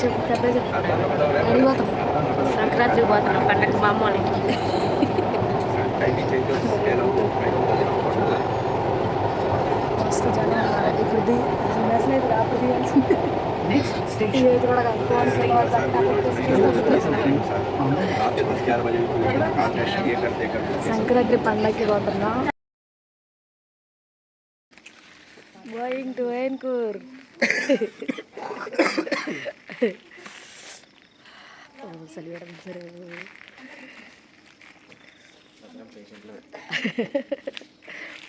చెప్పు పెద్ద చెప్పు అడిగిపోతాం సంక్రాంతి పోతున్నాం పండగ మా అమ్మ వాళ్ళ ఇంటికి మస్తు జనం ఉన్నారు ఇప్పుడు మెసేజ్ అయితే అప్పుడు తీయాల్సింది ఇది కూడా కాదు ఫోన్ సంక్రాంతి పండగకి పోతున్నాం గోయింగ్ టు వైన్కూర్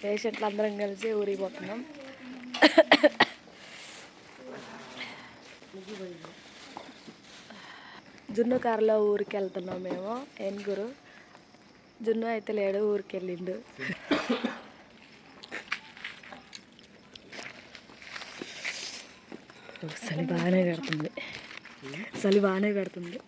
పేషెంట్లు అందరం కలిసి ఊరికి పోతున్నాం జున్ను కారులో ఊరికి వెళ్తున్నాం మేము ఏనుగురు జున్ను అయితే లేడు ఊరికి వెళ్ళిండు చలి బాగానే పెడుతుంది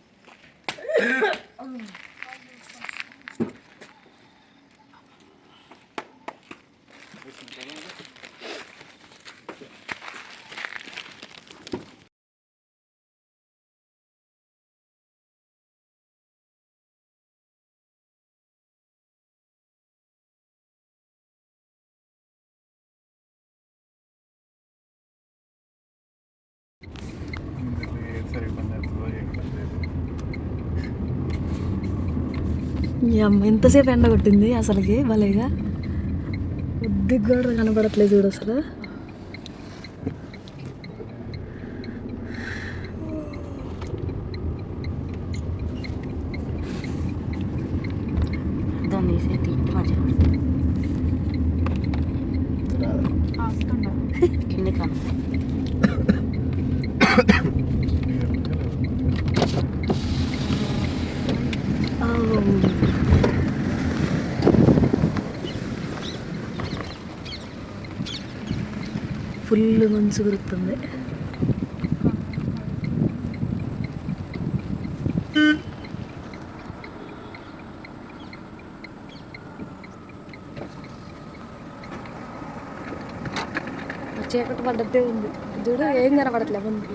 అమ్మ ఎంతసేపు ఎండ కొట్టింది అసలుకి భలేగా ఉద్దికి కూడా కనపడట్లేదు చూడు అసలు ఫుల్ మంచు కురుతుంది చీకటి పడ్డట్టే ఉంది చూడు ఏం కనపడట్లే ముందు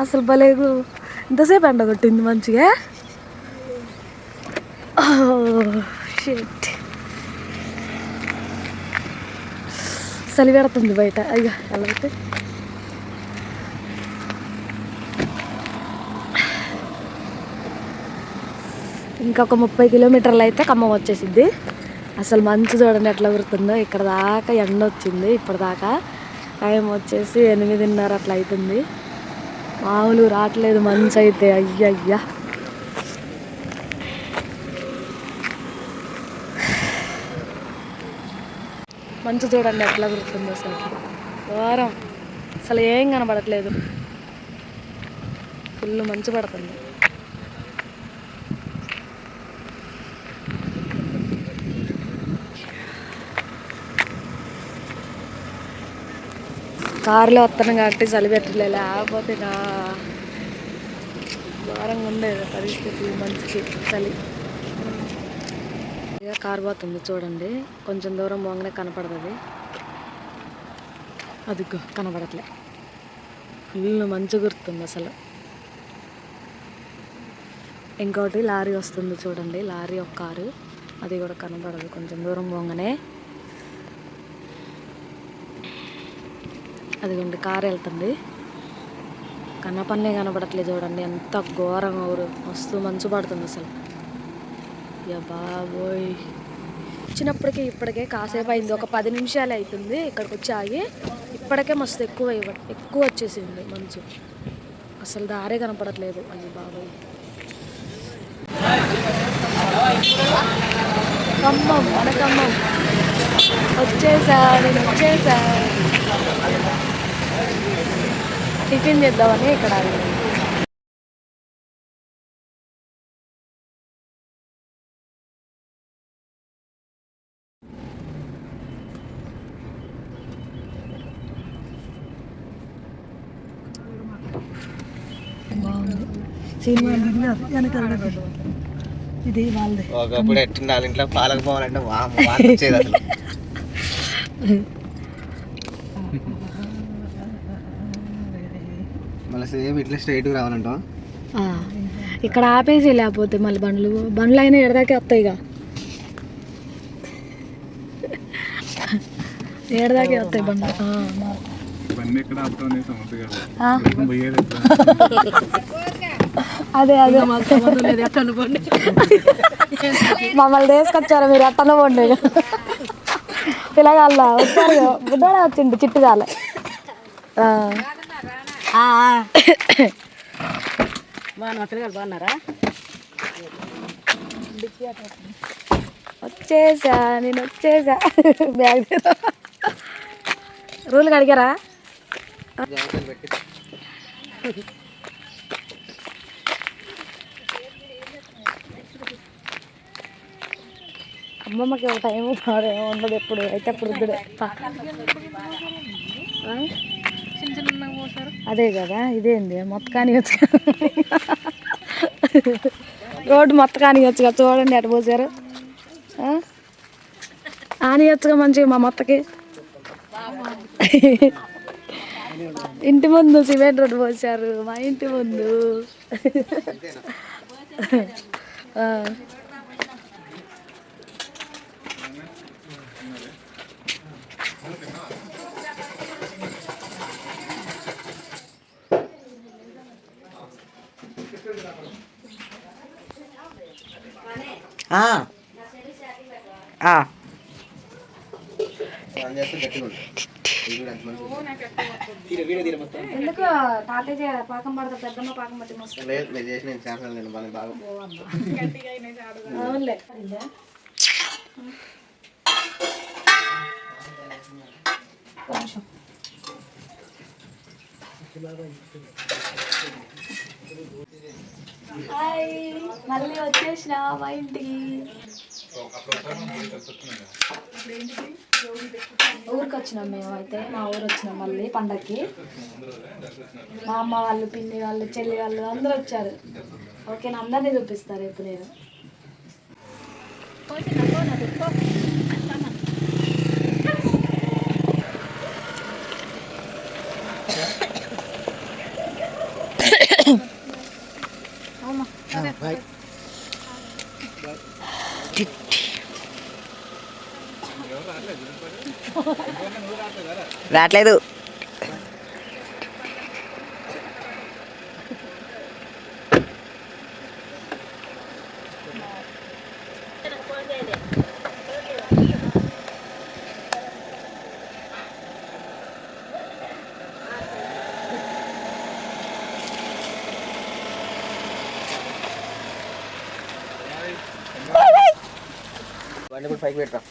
అసలు భలేదు ఇంతసేపు ఎండ కొట్టింది మంచిగా షిట్ చలి పెడుతుంది బయట అయ్యా ఎలా అయితే ఇంకొక 30 కిలోమీటర్లు అయితే ఖమ్మం వచ్చేసిద్ది అసలు మంచు చూడండి ఎట్లా కుడుతుందో ఇక్కడ దాకా ఎండ వచ్చింది ఇప్పటిదాకా టైం వచ్చేసి 8:30 అట్లా అవుతుంది మామూలు రావట్లేదు మంచు అయితే అయ్యయ్యా మంచు చూడండి ఎట్లా కుడుతుందో అసలు ఘోరం అసలు ఏం కనబడట్లేదు ఫుల్ మంచు పడుతుంది కారులో వస్తున్నాం కాబట్టి చలి పెట్టలే లేకపోతే ఘోరంగా ఉండేది పరిస్థితి మంచికి చలి ఇక కారు పోతుంది చూడండి కొంచెం దూరం పోగానే కనపడుతుంది అది కనపడట్లే ఫుల్ మంచు గుర్తుంది అసలు ఇంకోటి లారీ వస్తుంది చూడండి లారీ ఒక కారు అది కూడా కనపడదు కొంచెం దూరం పోగానే అదిగోండి కారు వెళ్తుంది కన్నపన్నే కనపడట్లేదు చూడండి ఎంత ఘోరం ఊరు మస్తు మంచు పడుతుంది అసలు యా బాబోయ్ వచ్చినప్పటికీ ఇప్పటికే కాసేపు అయింది ఒక 10 నిమిషాలే అవుతుంది ఇక్కడికి వచ్చి ఆగి ఇప్పటికే మస్తు ఎక్కువ వచ్చేసింది మంచు అసలు దారే కనపడట్లేదు అయ్యి బాబోయ్ ఖమ్మం మన ఖమ్మం నేను వచ్చేసా టిఫిన్ చేద్దామని ఇక్కడ బాగుంది సినిమా వెనకాల ఇది వాళ్ళది. ఒకప్పుడు ఎట్టుండాలి ఇంట్లో పాలకు పోవాలంటే వచ్చేది అసలు. మళ్ళీ సేమ్ ఇట్లా స్ట్రైట్గా రావాలంటావా? ఇక్కడ ఆపేసి లేకపోతే మళ్ళీ బండ్లు అయినా ఎడదాకే వస్తాయి. ఇక ఏడదాకే వస్తాయి బండ్లు. అదే అదే మమ్మల్ని తీసుకొచ్చారు మీరు ఎట్టన పోండి. పిల్లగాళ్ళ వచ్చారు బుడ్డోడే వచ్చిండు చిట్టుగాల. బాగున్నారా? వచ్చేసా నేను వచ్చేసా. బ్యాగ్ రూల్ అడిగారా? అమ్మమ్మకి ఒక టైం ఉండదు ఎప్పుడు అయితే అప్పుడు అదే కదా. ఇదేంది మొత్తకాని వచ్చు రోడ్డు మొత్తకాని వచ్చుగా చూడండి ఎట పోసారు. ఆనియచ్చుగా మంచిగా మా మొత్తకి. ఇంటి ముందు సిమెంట్ రోడ్డు పోసారు మా ఇంటి ముందు. ఎందుకు తాతయ్య పాకం పడతా పెద్దమ్మ పాకం పట్టి అవునులే. హాయ్ మళ్ళీ వచ్చేసిన మా ఇంటికి. ఊరికి వచ్చినాం మేము. అయితే మా ఊరు వచ్చినాం మళ్ళీ పండగకి. మా అమ్మ వాళ్ళు పిన్ని వాళ్ళు చెల్లి వాళ్ళు అందరూ వచ్చారు. ఓకేనా? అందరినీ చూపిస్తారు ఇప్పుడు నేను. రావట్లేదు. బండి కూడా పైకి పెట్టరా.